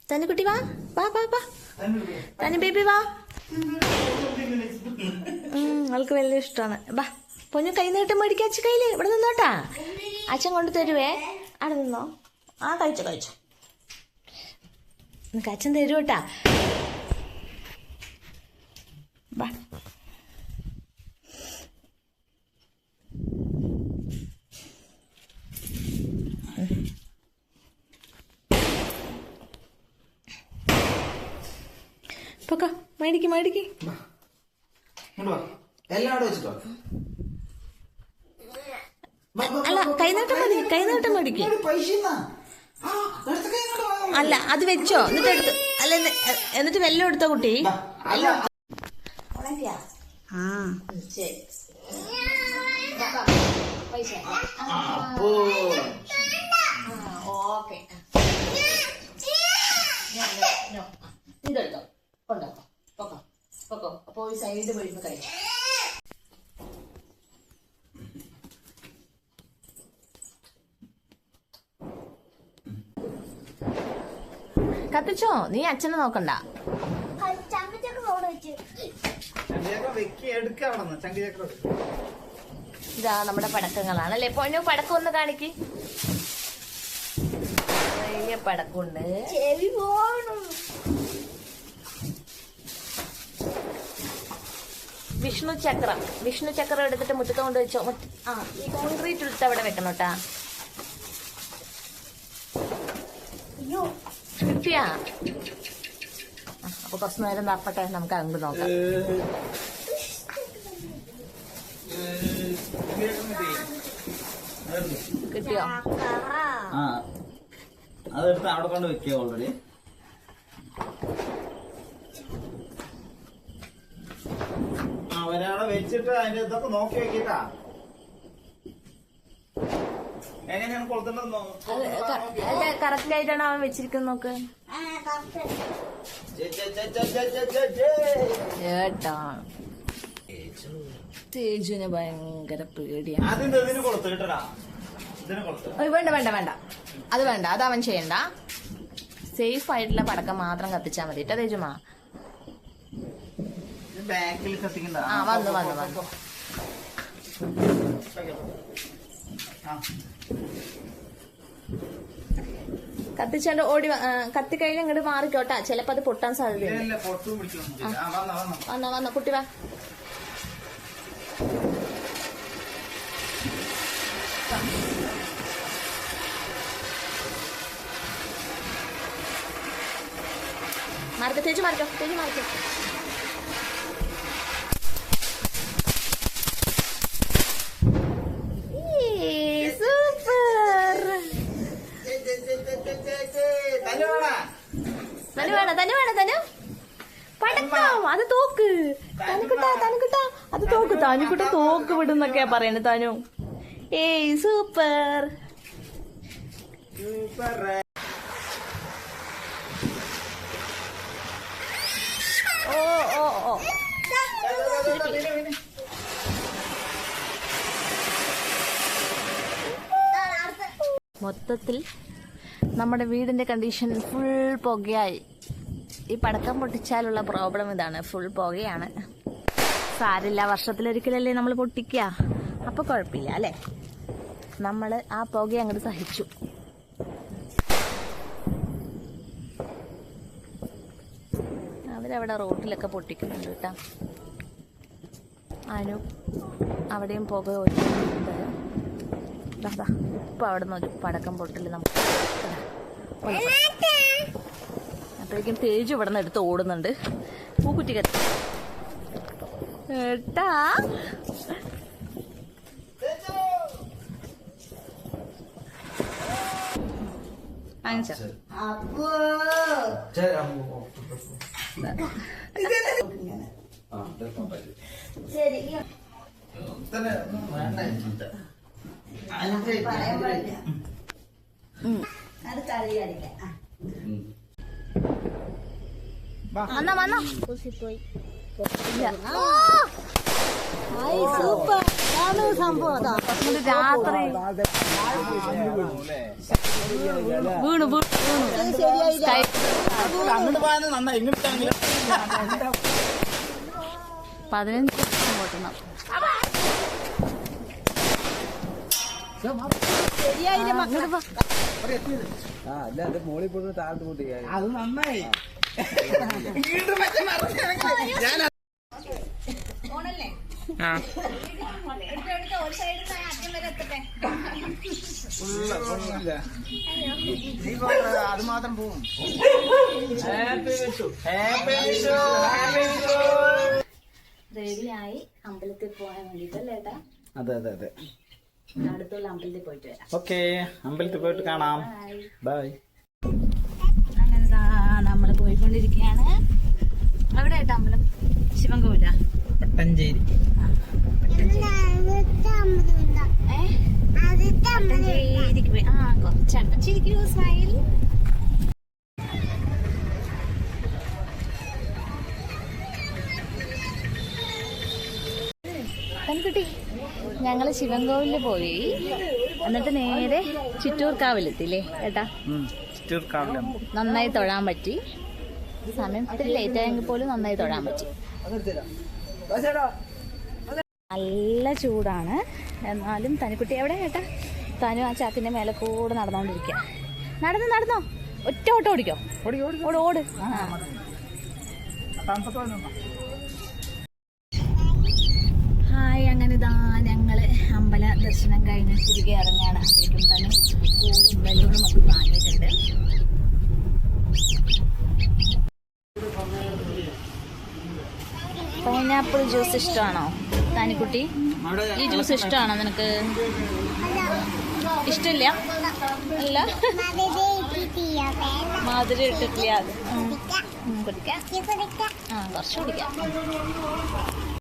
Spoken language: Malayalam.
തനുകുട്ടി വാ വാ വാ വാ. തനു ബേബി വാ. അവൾക്ക് വലിയ ഇഷ്ടമാണ്. ബാ പൊന്നു കൈ നീട്ടം മേടിക്കുക അച്ഛൻ കയ്യില്. ഇവിടെ നിന്നോട്ടാ, അച്ഛൻ കൊണ്ട് തരുവേ. അവിടെ നിന്നോ. ആ കഴിച്ചോ കഴിച്ചോ. നിനക്ക് അച്ഛൻ തരുവട്ടാ. ബാ പൊക്കോ. മേടിക്ക് മേടിക്ക്. അല്ല കൈനീട്ടം മതി, കൈനീട്ടം മേടിക്ക്. അല്ല അത് വെച്ചോ, എന്നിട്ട് എടുത്ത്. അല്ല എന്നിട്ട് വെല്ലം എടുത്തോ കുട്ടി. ഇതെടുത്തോ, കൊണ്ടോ പൊക്കോ പൊക്കോ. അപ്പൊ ഈ സൈഡ് പോയിരുന്ന് കഴിച്ചു. കത്തിച്ചോ, നീ അച്ഛനെ നോക്കണ്ട. ഇതാ നമ്മുടെ പടക്കങ്ങളാണ് അല്ലേ. പൊന്നു പടക്കം ഒന്ന് കാണിക്ക്. വലിയ പടക്കമുണ്ട്. വിഷ്ണു ചക്രം. വിഷ്ണു ചക്രം എടുത്തിട്ട് മുറ്റത്ത് കൊണ്ട് വെച്ചോ. ആ ഈ കോൺക്രീറ്റ് എടുത്ത് അവിടെ വെക്കണം കേട്ടാ. കിട്ടിയാ? അപ്പൊ കുറച്ച് നേരം തപ്പട്ടെ, നമുക്ക് അങ്ങ് നോക്കാം. കിട്ടിയോ? അതെടുത്ത് അവിടെ കൊണ്ട് വെക്കുക. ഓൾറെഡി ഒരാളെ വെച്ചിട്ട് അതിന്റെ ഇതൊക്കെ നോക്കി വെക്കിട്ടാ. എങ്ങനെയാണ് കൊളുത്തുന്നത് കറക്റ്റ് ആയിട്ടാണ് അവൻ വെച്ചിരിക്കുന്നത്. നോക്ക് ചേട്ടാ, തേജുവിന് ഭയങ്കര പേടിയാണ്. വേണ്ട വേണ്ട വേണ്ട, അത് വേണ്ട, അത് അവൻ ചെയ്യണ്ട. സേഫ് ആയിട്ടുള്ള പടക്കം മാത്രം കത്തിച്ചാ മതി കേട്ടോ തേജുമാ. ആ വന്നു വന്നു വന്നു. കത്തിച്ചാണ്ട് ഓടി കത്തിക്കഴിഞ്ഞ് ഇങ്ങോട്ട് മാറിക്കോട്ടാ, ചിലപ്പോ അത് പൊട്ടാൻ സാധ്യതയുണ്ട്. വന്നോ വന്നോ കുട്ടി വാ. മാറിക്കോ തേജു, മാറിക്കോ തേജു, മാറിക്കോ. തനു വേണം, തനു വേണം, തനു പടക്കം. അത് തോക്ക്. തനുക്കുട്ടാ തനുക്കുട്ടാ, അത് തോക്ക്. തനുക്കുട്ട തോക്ക് വിടുന്നൊക്കെയാ പറയണത് തനു. ഏയ് സൂപ്പർ. ഓ ഓ ഓ മൊത്തത്തിൽ നമ്മുടെ വീടിന്റെ കണ്ടീഷൻ ഫുൾ പുകയായി. ഈ പടക്കം പൊട്ടിച്ചാലുള്ള പ്രോബ്ലം ഇതാണ്, ഫുൾ പുകയാണ്. സാരില്ല, വർഷത്തിലൊരിക്കലല്ലേ നമ്മൾ പൊട്ടിക്കുക, അപ്പൊ കുഴപ്പമില്ല അല്ലേ. നമ്മൾ ആ പുക അങ്ങോട്ട് സഹിച്ചു. അവരവിടെ റോട്ടിലൊക്കെ പൊട്ടിക്കുന്നുണ്ട് കേട്ടാ. അനു അവിടെയും പുക ഒഴിക്കുന്നുണ്ട്. ഇപ്പൊ അവിടെ നിന്ന് ഒരു പടക്കം പൊട്ടില് നമുക്ക്. അപ്പോഴേക്കും തേജു ഇവിടെ നിന്ന് എടുത്ത് ഓടുന്നുണ്ട്. പൂക്കുറ്റി കത്തി ഏട്ടാ. വന്നോ വന്നോ. സൂപ്പർ സംഭവം. രാത്രി വീണു വീണു. അങ്ങോട്ട് പോയത് നന്നായി, ഇങ്ങോട്ടാണെങ്കിലും 15 വർഷം ഓട്ടണം. അത് നന്നായി. അത് മാത്രം പോകും. റെഡിയായി അമ്പലത്തിൽ പോകാൻ വേണ്ടിട്ടല്ലേ ഏട്ടാ? അതെ അതെ അതെ. അടുത്തുള്ള അമ്പലത്തിൽ പോയിട്ട് വരാം. ഓക്കെ, അമ്പലത്തിൽ പോയിട്ട് കാണാം. ബൈ. അങ്ങനെ നമ്മള് പോയിക്കൊണ്ടിരിക്കുകയാണ്. അവിടെ ആയിട്ട് അമ്പലം ശിവൻകോവില പട്ടഞ്ചേരി. പട്ടഞ്ചേരിക്ക് പോയി. കുറച്ചടുത്ത് ചിരിക്കൂ സ്മൈൽ. കിട്ടി. ഞങ്ങള് ശിവൻകോവിലിൽ പോയി, എന്നിട്ട് നേരെ ചിറ്റൂർക്കാവിലെത്തില്ലേ ഏട്ടാ? നന്നായി തൊഴാൻ പറ്റി. സമയം ഇത്തിരി ലേറ്റ് ആയെങ്കിൽ പോലും നന്നായി തൊഴാൻ പറ്റി. നല്ല ചൂടാണ്, എന്നാലും തനിക്കുട്ടി എവിടെ ഏട്ടാ? തനു ആ ചാക്കിന്റെ മേലെ കൂടെ നടന്നുകൊണ്ടിരിക്കുക. നടന്നോ, ഒറ്റ ഓട്ടം ഓടിക്കോ. ഓട്. ഹായ്, അങ്ങനെ ഞങ്ങള് അമ്പല ദർശനം കഴിഞ്ഞ് തിരികെ ഇറങ്ങാണ്. അപ്പോഴേക്കും തന്നെ പൂളും ബലൂണും ഒക്കെ വാങ്ങിയിട്ടുണ്ട്. പൈനാപ്പിൾ ജ്യൂസ് ഇഷ്ടമാണോ താനിക്കുട്ടി? ഈ ജ്യൂസ് ഇഷ്ടമാണോ നിനക്ക്? ഇഷ്ടമില്ല? അല്ല, മധുരം ഇട്ടിട്ടില്ല. അത് കുടിക്കാം, കുറച്ച് കുടിക്കാം.